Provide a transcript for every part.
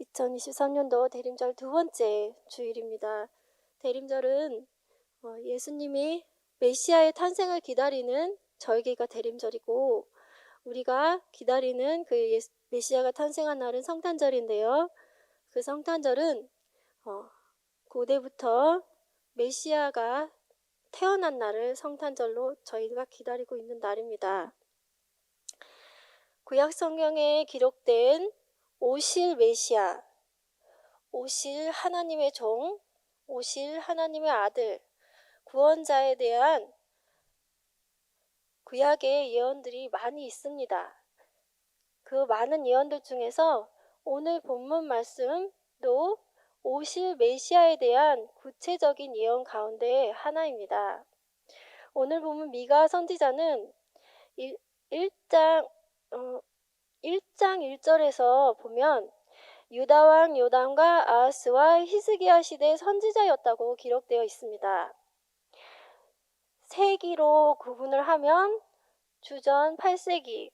2023년도 대림절 두 번째 주일입니다. 대림절은 예수님이 메시아의 탄생을 기다리는 절기가 대림절이고, 우리가 기다리는 그 메시아가 탄생한 날은 성탄절인데요. 그 성탄절은 고대부터 메시아가 태어난 날을 성탄절로 저희가 기다리고 있는 날입니다. 구약 성경에 기록된 오실 메시아, 오실 하나님의 종, 오실 하나님의 아들, 구원자에 대한 구약의 예언들이 많이 있습니다. 그 많은 예언들 중에서 오늘 본문 말씀도 오실 메시아에 대한 구체적인 예언 가운데 하나입니다. 오늘 본문 미가 선지자는 1장 1절에서 보면 유다 왕 요담과 아하스와 히스기야 시대 선지자였다고 기록되어 있습니다. 세기로 구분을 하면 주전 8세기,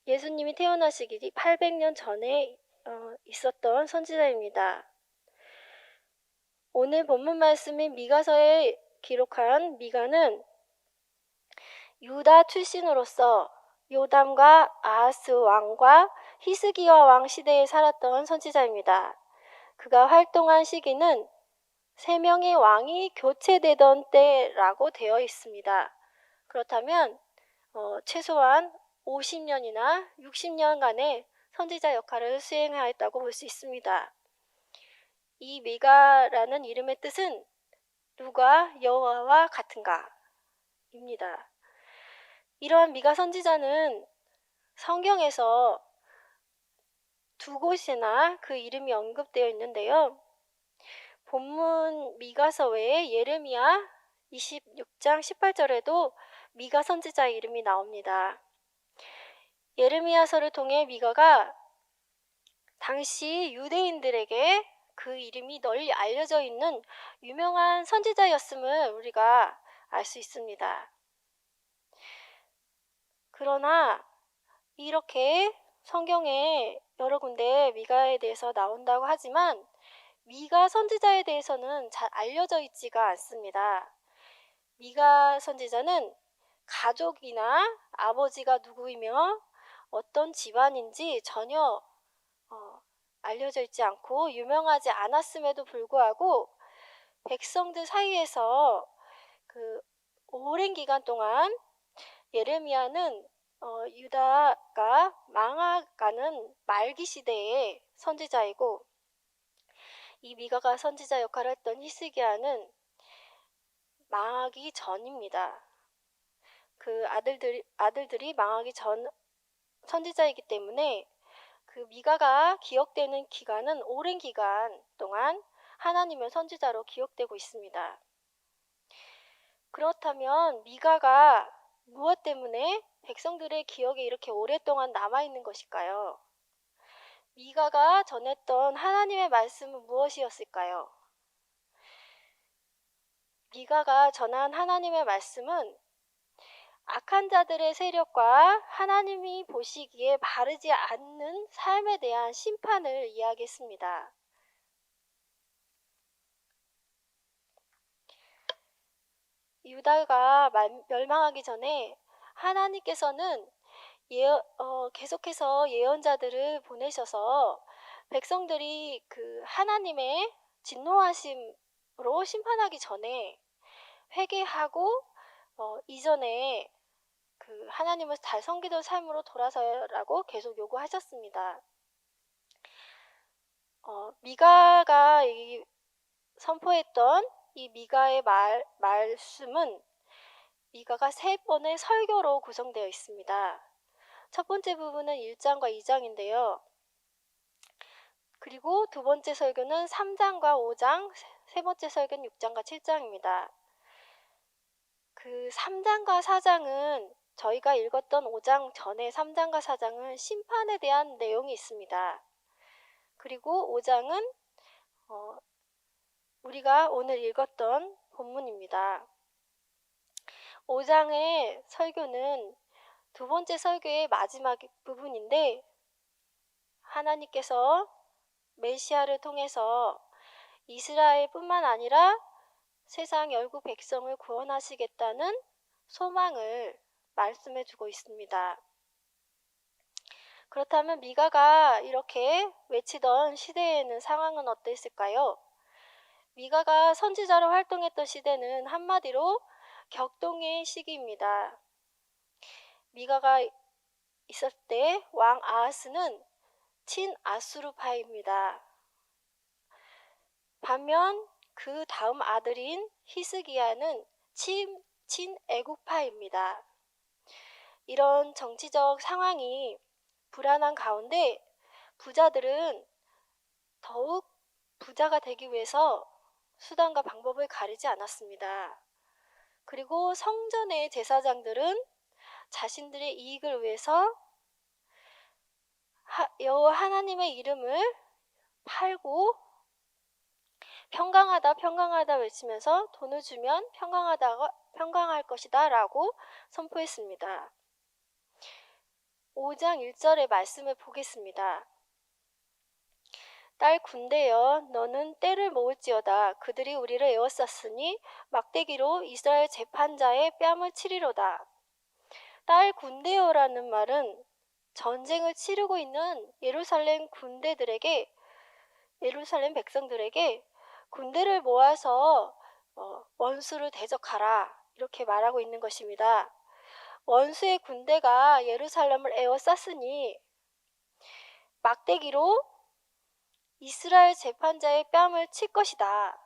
예수님이 태어나시기 800년 전에 있었던 선지자입니다. 오늘 본문 말씀인 미가서에 기록한 미가는 유다 출신으로서 요담과 아하스 왕과 히스기야 왕 시대에 살았던 선지자입니다. 그가 활동한 시기는 3명의 왕이 교체되던 때라고 되어 있습니다. 그렇다면 최소한 50년이나 60년간의 선지자 역할을 수행하였다고 볼 수 있습니다. 이 미가라는 이름의 뜻은 누가 여호와와 같은가 입니다. 이러한 미가 선지자는 성경에서 두 곳이나 그 이름이 언급되어 있는데요. 본문 미가서 외에 예레미야 26장 18절에도 미가 선지자의 이름이 나옵니다. 예레미야서를 통해 미가가 당시 유대인들에게 그 이름이 널리 알려져 있는 유명한 선지자였음을 우리가 알 수 있습니다. 그러나 이렇게 성경에 여러 군데 미가에 대해서 나온다고 하지만 미가 선지자에 대해서는 잘 알려져 있지가 않습니다. 미가 선지자는 가족이나 아버지가 누구이며 어떤 집안인지 전혀 알려져 있지 않고 유명하지 않았음에도 불구하고 백성들 사이에서 그 오랜 기간 동안 예레미야는 유다가 망해가는 말기 시대의 선지자이고, 이 미가가 선지자 역할을 했던 히스기야는 망하기 전입니다. 그 아들들이 망하기 전 선지자이기 때문에 그 미가가 기억되는 기간은 오랜 기간 동안 하나님의 선지자로 기억되고 있습니다. 그렇다면 미가가 무엇 때문에 백성들의 기억에 이렇게 오랫동안 남아있는 것일까요? 미가가 전했던 하나님의 말씀은 무엇이었을까요? 미가가 전한 하나님의 말씀은 악한 자들의 세력과 하나님이 보시기에 바르지 않는 삶에 대한 심판을 이야기했습니다. 유다가 멸망하기 전에 하나님께서는 계속해서 예언자들을 보내셔서 백성들이 그 하나님의 진노하심으로 심판하기 전에 회개하고 이전에 그 하나님을 잘 섬기던 삶으로 돌아서라고 계속 요구하셨습니다. 미가가 선포했던 이 미가의 말씀은 미가가 3번의 설교로 구성되어 있습니다. 첫 번째 부분은 1장과 2장인데요. 그리고 두 번째 설교는 3장과 5장, 세 번째 설교는 6장과 7장입니다. 그 3장과 4장은 저희가 읽었던 5장 전에 3장과 4장은 심판에 대한 내용이 있습니다. 그리고 5장은 우리가 오늘 읽었던 본문입니다. 5장의 설교는 두 번째 설교의 마지막 부분인데, 하나님께서 메시아를 통해서 이스라엘뿐만 아니라 세상 열국 백성을 구원하시겠다는 소망을 말씀해 주고 있습니다. 그렇다면 미가가 이렇게 외치던 시대에는 상황은 어땠을까요? 미가가 선지자로 활동했던 시대는 한마디로 격동의 시기입니다. 미가가 있었을 때 왕 아하스는 친아수르파입니다. 반면 그 다음 아들인 히스기야는 친애국파입니다. 이런 정치적 상황이 불안한 가운데 부자들은 더욱 부자가 되기 위해서 수단과 방법을 가리지 않았습니다. 그리고 성전의 제사장들은 자신들의 이익을 위해서 여호와 하나님의 이름을 팔고 평강하다 외치면서 돈을 주면 평강할 것이다 라고 선포했습니다. 5장 1절의 말씀을 보겠습니다. 딸 군대여 너는 떼를 모을지어다. 그들이 우리를 에워쌌으니 막대기로 이스라엘 재판자의 뺨을 치리로다. 딸 군대여라는 말은 전쟁을 치르고 있는 예루살렘 백성들에게 군대를 모아서 원수를 대적하라 이렇게 말하고 있는 것입니다. 원수의 군대가 예루살렘을 에워쌌으니 막대기로 이스라엘 재판자의 뺨을 칠 것이다.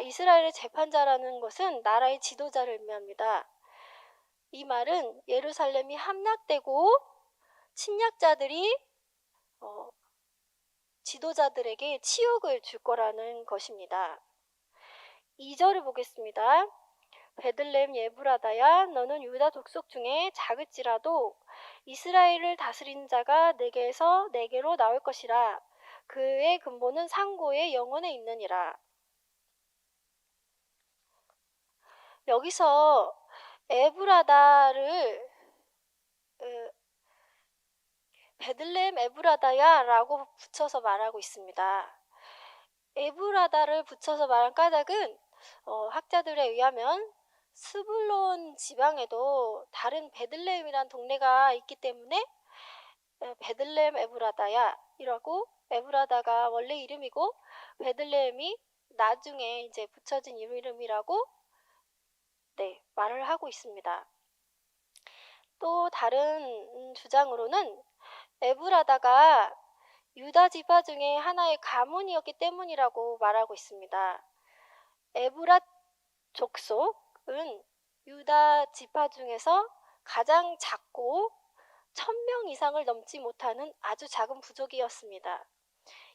이스라엘의 재판자라는 것은 나라의 지도자를 의미합니다. 이 말은 예루살렘이 함락되고 침략자들이 지도자들에게 치욕을 줄 거라는 것입니다. 2절을 보겠습니다. 베들레헴 예브라다야 너는 유다 족속 중에 작을지라도 이스라엘을 다스리는 자가 내게로 나올 것이라. 그의 근본은 상고의 영혼에 있느니라. 여기서 에브라다를 베들레헴 에브라다야 라고 붙여서 말하고 있습니다. 에브라다를 붙여서 말한 까닭은 학자들에 의하면 스불론 지방에도 다른 베들레헴이란 동네가 있기 때문에 베들레헴 에브라다야 이라고, 에브라다가 원래 이름이고 베들레헴이 나중에 이제 붙여진 이름이라고 말을 하고 있습니다. 또 다른 주장으로는 에브라다가 유다 지파 중에 하나의 가문이었기 때문이라고 말하고 있습니다. 에브랏 족속은 유다 지파 중에서 가장 작고 1000명 이상을 넘지 못하는 아주 작은 부족이었습니다.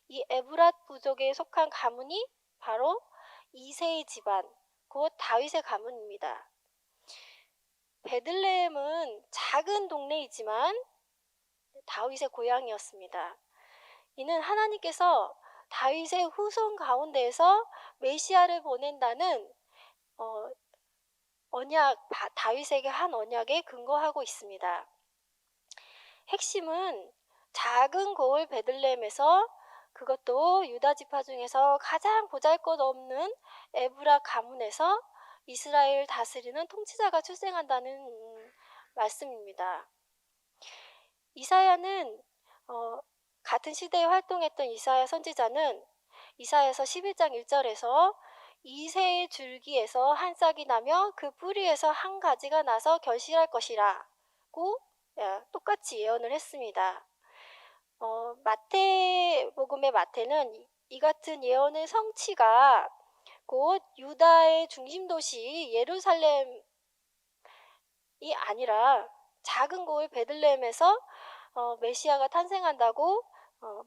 이 에브랏 부족에 속한 가문이 바로 이새의 집안, 곧 다윗의 가문입니다. 베들레헴은 작은 동네이지만 다윗의 고향이었습니다. 이는 하나님께서 다윗의 후손 가운데에서 메시아를 보낸다는 다윗에게 한 언약에 근거하고 있습니다. 핵심은 작은 고을 베들레헴에서, 그것도 유다 지파 중에서 가장 보잘것없는 에브라 가문에서 이스라엘 다스리는 통치자가 출생한다는 말씀입니다. 이사야는 같은 시대에 활동했던 이사야 선지자는 이사야서 11장 1절에서 이새의 줄기에서 한 싹이 나며 그 뿌리에서 한 가지가 나서 결실할 것이라고 똑같이 예언을 했습니다. 마태복음의 마태는 이 같은 예언의 성취가 곧 유다의 중심 도시 예루살렘이 아니라 작은 고을 베들레헴에서 메시아가 탄생한다고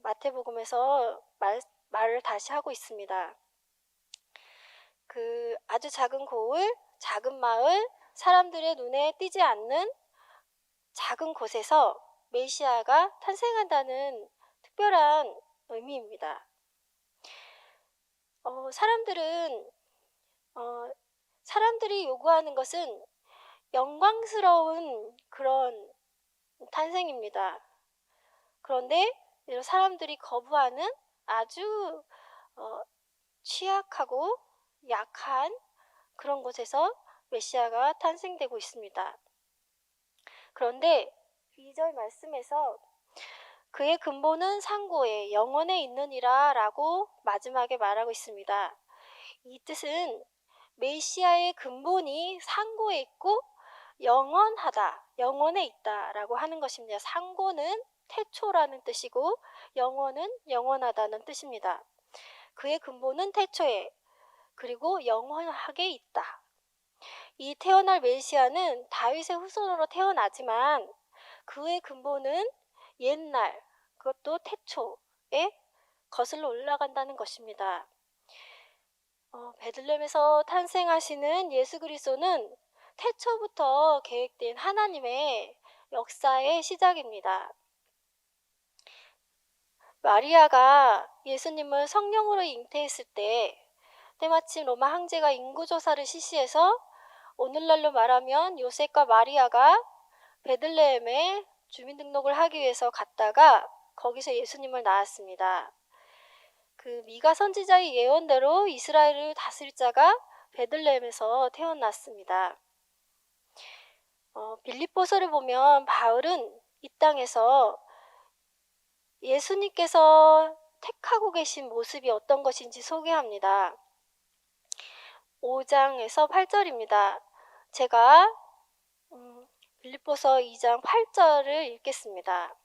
마태복음에서 말을 다시 하고 있습니다. 그 아주 작은 고을, 작은 마을, 사람들의 눈에 띄지 않는 작은 곳에서 메시아가 탄생한다는 특별한 의미입니다. 사람들이 요구하는 것은 영광스러운 그런 탄생입니다. 그런데 이런 사람들이 거부하는 아주 취약하고 약한 그런 곳에서 메시아가 탄생되고 있습니다. 그런데 2절 말씀에서 그의 근본은 상고에 영원에 있느니라 라고 마지막에 말하고 있습니다. 이 뜻은 메시아의 근본이 상고에 있고 영원하다, 영원에 있다 라고 하는 것입니다. 상고는 태초라는 뜻이고 영원은 영원하다는 뜻입니다. 그의 근본은 태초에, 그리고 영원하게 있다. 이 태어날 메시아는 다윗의 후손으로 태어나지만 그의 근본은 옛날, 그것도 태초에 거슬러 올라간다는 것입니다. 베들레헴에서 탄생하시는 예수 그리스도는 태초부터 계획된 하나님의 역사의 시작입니다. 마리아가 예수님을 성령으로 잉태했을 때 때마침 로마 황제가 인구조사를 실시해서 오늘날로 말하면 요셉과 마리아가 베들레헴에 주민등록을 하기 위해서 갔다가 거기서 예수님을 낳았습니다. 그 미가 선지자의 예언대로 이스라엘을 다스릴 자가 베들레헴에서 태어났습니다. 빌립보서를 보면 바울은 이 땅에서 예수님께서 택하고 계신 모습이 어떤 것인지 소개합니다. 5장에서 8절입니다. 제가 빌립보서 2장 8절을 읽겠습니다.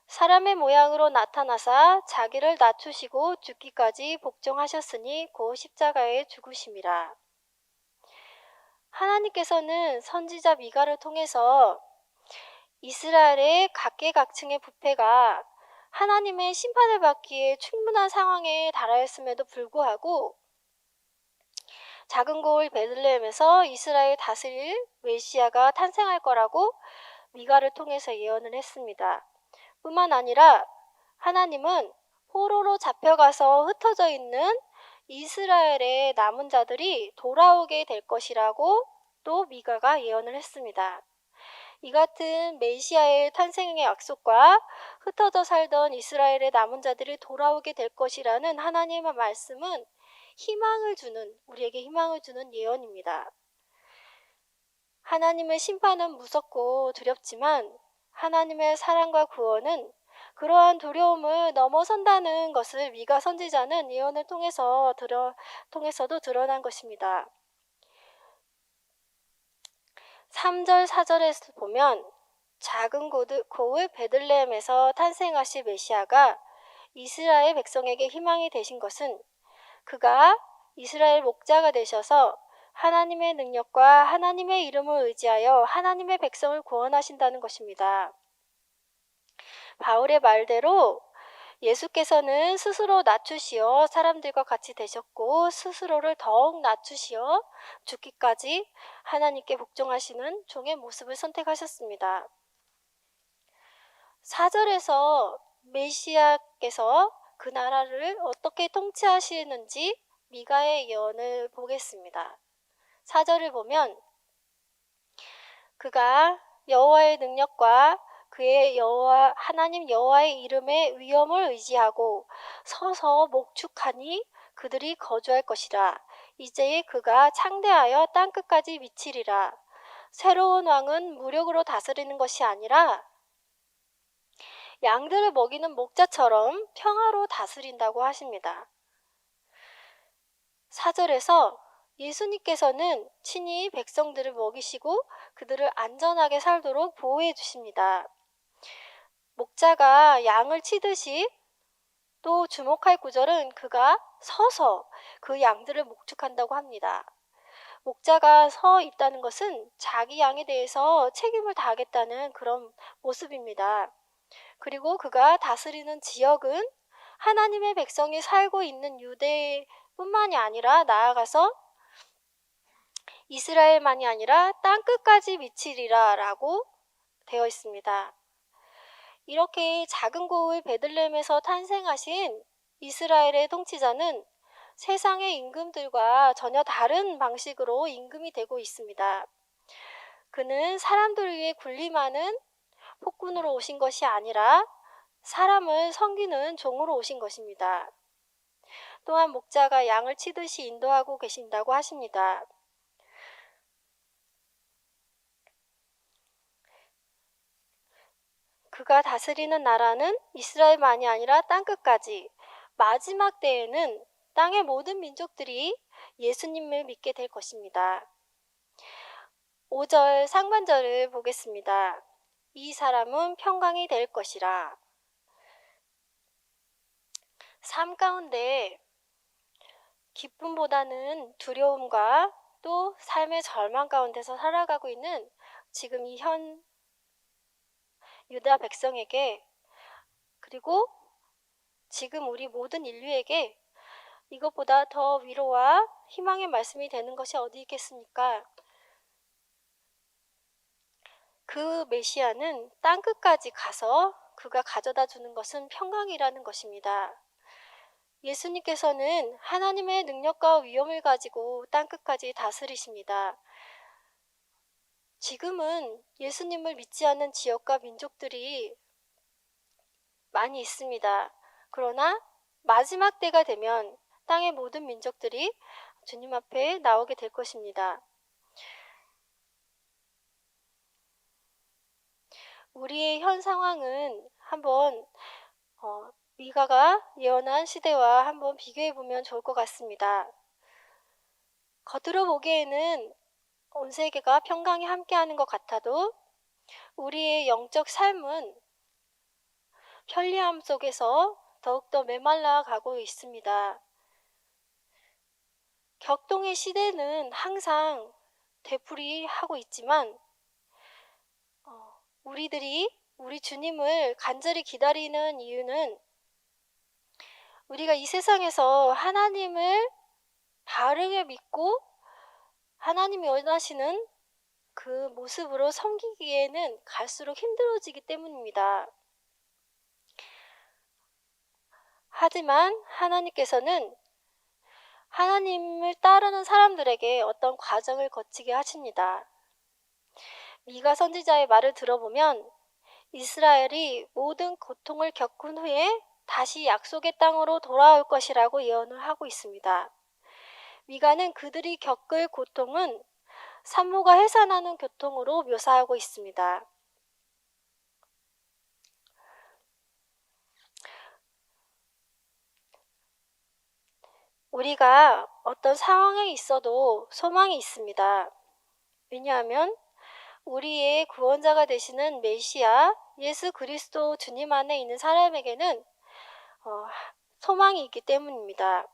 사람의 모양으로 나타나사 자기를 낮추시고 죽기까지 복종하셨으니 곧 십자가에 죽으심이라. 하나님께서는 선지자 미가를 통해서 이스라엘의 각계각층의 부패가 하나님의 심판을 받기에 충분한 상황에 달하였음에도 불구하고 작은 고을 베들레헴에서 이스라엘 다스릴 메시아가 탄생할 거라고 미가를 통해서 예언을 했습니다. 뿐만 아니라 하나님은 포로로 잡혀가서 흩어져 있는 이스라엘의 남은 자들이 돌아오게 될 것이라고 또 미가가 예언을 했습니다. 이 같은 메시아의 탄생의 약속과 흩어져 살던 이스라엘의 남은 자들이 돌아오게 될 것이라는 하나님의 말씀은 우리에게 희망을 주는 예언입니다. 하나님의 심판은 무섭고 두렵지만 하나님의 사랑과 구원은 그러한 두려움을 넘어선다는 것을 미가 선지자는 예언을 통해서도 드러난 것입니다. 3절, 4절에서 보면 작은 고을 베들레헴에서 탄생하실 메시아가 이스라엘 백성에게 희망이 되신 것은 그가 이스라엘 목자가 되셔서 하나님의 능력과 하나님의 이름을 의지하여 하나님의 백성을 구원하신다는 것입니다. 바울의 말대로 예수께서는 스스로 낮추시어 사람들과 같이 되셨고 스스로를 더욱 낮추시어 죽기까지 하나님께 복종하시는 종의 모습을 선택하셨습니다. 4절에서 메시아께서 그 나라를 어떻게 통치하시는지 미가의 예언을 보겠습니다. 4절을 보면 그가 여호와의 능력과 그의 하나님 여호와의 이름의 위엄을 의지하고 서서 목축하니 그들이 거주할 것이라. 이제 그가 창대하여 땅끝까지 미치리라. 새로운 왕은 무력으로 다스리는 것이 아니라 양들을 먹이는 목자처럼 평화로 다스린다고 하십니다. 4절에서 예수님께서는 친히 백성들을 먹이시고 그들을 안전하게 살도록 보호해 주십니다. 목자가 양을 치듯이 또 주목할 구절은 그가 서서 그 양들을 목축한다고 합니다. 목자가 서 있다는 것은 자기 양에 대해서 책임을 다하겠다는 그런 모습입니다. 그리고 그가 다스리는 지역은 하나님의 백성이 살고 있는 유대뿐만이 아니라 나아가서 이스라엘만이 아니라 땅끝까지 미치리라 라고 되어 있습니다. 이렇게 작은 고을 베들레헴에서 탄생하신 이스라엘의 통치자는 세상의 임금들과 전혀 다른 방식으로 임금이 되고 있습니다. 그는 사람들 위에 군림하는 폭군으로 오신 것이 아니라 사람을 섬기는 종으로 오신 것입니다. 또한 목자가 양을 치듯이 인도하고 계신다고 하십니다. 그가 다스리는 나라는 이스라엘만이 아니라 땅끝까지, 마지막 때에는 땅의 모든 민족들이 예수님을 믿게 될 것입니다. 5절 상반절을 보겠습니다. 이 사람은 평강이 될 것이라. 삶 가운데 기쁨보다는 두려움과 또 삶의 절망 가운데서 살아가고 있는 지금 이 현 유다 백성에게, 그리고 지금 우리 모든 인류에게 이것보다 더 위로와 희망의 말씀이 되는 것이 어디 있겠습니까? 그 메시아는 땅끝까지 가서 그가 가져다 주는 것은 평강이라는 것입니다. 예수님께서는 하나님의 능력과 위엄을 가지고 땅끝까지 다스리십니다. 지금은 예수님을 믿지 않는 지역과 민족들이 많이 있습니다. 그러나 마지막 때가 되면 땅의 모든 민족들이 주님 앞에 나오게 될 것입니다. 우리의 현 상황은 한번 미가가 예언한 시대와 한번 비교해 보면 좋을 것 같습니다. 겉으로 보기에는 온 세계가 평강이 함께하는 것 같아도 우리의 영적 삶은 편리함 속에서 더욱더 메말라 가고 있습니다. 격동의 시대는 항상 되풀이하고 있지만 우리 주님을 간절히 기다리는 이유는 우리가 이 세상에서 하나님을 바르게 믿고 하나님이 원하시는 그 모습으로 섬기기에는 갈수록 힘들어지기 때문입니다. 하지만 하나님께서는 하나님을 따르는 사람들에게 어떤 과정을 거치게 하십니다. 미가 선지자의 말을 들어보면 이스라엘이 모든 고통을 겪은 후에 다시 약속의 땅으로 돌아올 것이라고 예언을 하고 있습니다. 미가는 그들이 겪을 고통은 산모가 해산하는 고통으로 묘사하고 있습니다. 우리가 어떤 상황에 있어도 소망이 있습니다. 왜냐하면 우리의 구원자가 되시는 메시아 예수 그리스도 주님 안에 있는 사람에게는 소망이 있기 때문입니다.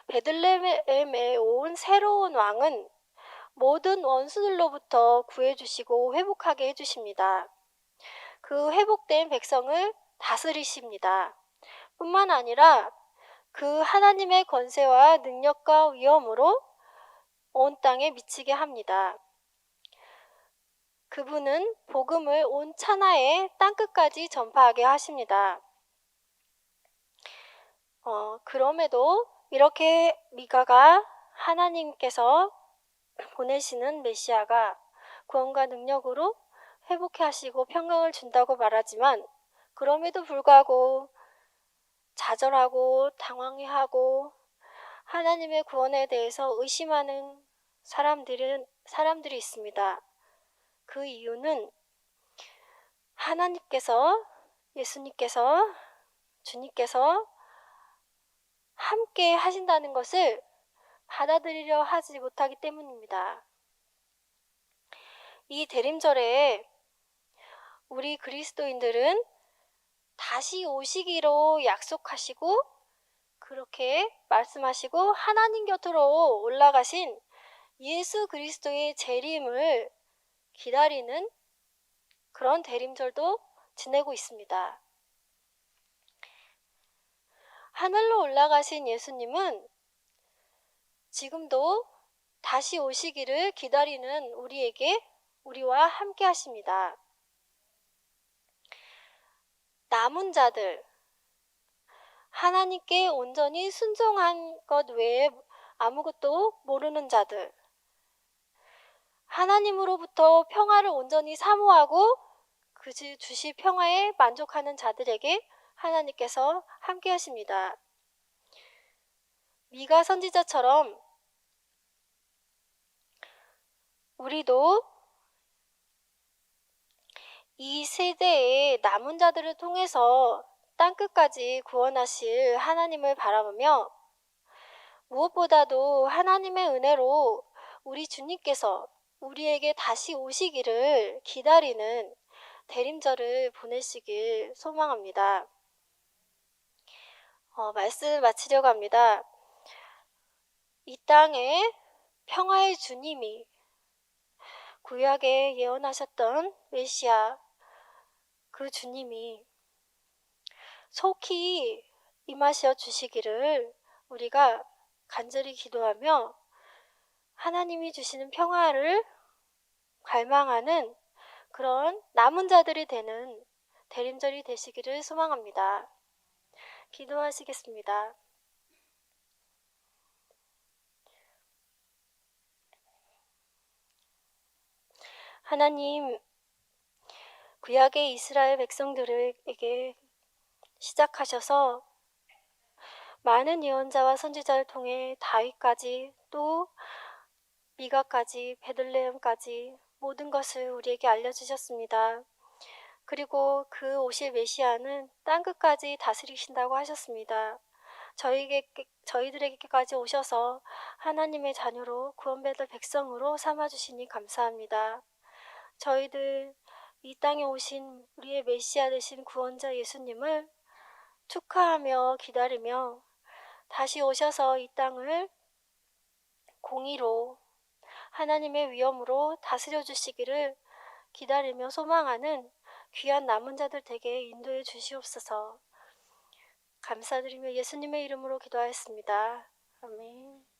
베들레헴에 온 새로운 왕은 모든 원수들로부터 구해주시고 회복하게 해주십니다. 그 회복된 백성을 다스리십니다. 뿐만 아니라 그 하나님의 권세와 능력과 위엄으로 온 땅에 미치게 합니다. 그분은 복음을 온 천하의 땅끝까지 전파하게 하십니다. 그럼에도 이렇게 미가가 하나님께서 보내시는 메시아가 구원과 능력으로 회복해 하시고 평강을 준다고 말하지만 그럼에도 불구하고 좌절하고 당황해하고 하나님의 구원에 대해서 의심하는 사람들이 있습니다. 그 이유는 하나님께서, 예수님께서, 주님께서 함께 하신다는 것을 받아들이려 하지 못하기 때문입니다. 이 대림절에 우리 그리스도인들은 다시 오시기로 약속하시고 그렇게 말씀하시고 하나님 곁으로 올라가신 예수 그리스도의 재림을 기다리는 그런 대림절도 지내고 있습니다. 하늘로 올라가신 예수님은 지금도 다시 오시기를 기다리는 우리와 함께 하십니다. 남은 자들, 하나님께 온전히 순종한 것 외에 아무것도 모르는 자들, 하나님으로부터 평화를 온전히 사모하고 그 주실 평화에 만족하는 자들에게 하나님께서 함께 하십니다. 미가 선지자처럼 우리도 이 세대의 남은 자들을 통해서 땅끝까지 구원하실 하나님을 바라보며 무엇보다도 하나님의 은혜로 우리 주님께서 우리에게 다시 오시기를 기다리는 대림절을 보내시길 소망합니다. 말씀 마치려고 합니다. 이 땅에 평화의 주님이 구약에 예언하셨던 메시아 그 주님이 속히 임하셔 주시기를 우리가 간절히 기도하며 하나님이 주시는 평화를 갈망하는 그런 남은 자들이 되는 대림절이 되시기를 소망합니다. 기도하시겠습니다. 하나님, 구약의 이스라엘 백성들에게 시작하셔서 많은 예언자와 선지자를 통해 다윗까지 또 미가까지 베들레헴까지 모든 것을 우리에게 알려주셨습니다. 그리고 그 오실 메시아는 땅끝까지 다스리신다고 하셨습니다. 저희들에게까지 오셔서 하나님의 자녀로 구원받을 백성으로 삼아주시니 감사합니다. 저희들 이 땅에 오신 우리의 메시아 되신 구원자 예수님을 축하하며 기다리며 다시 오셔서 이 땅을 공의로 하나님의 위엄으로 다스려 주시기를 기다리며 소망하는 귀한 남은 자들 되게 인도해 주시옵소서. 감사드리며 예수님의 이름으로 기도하였습니다. 아멘.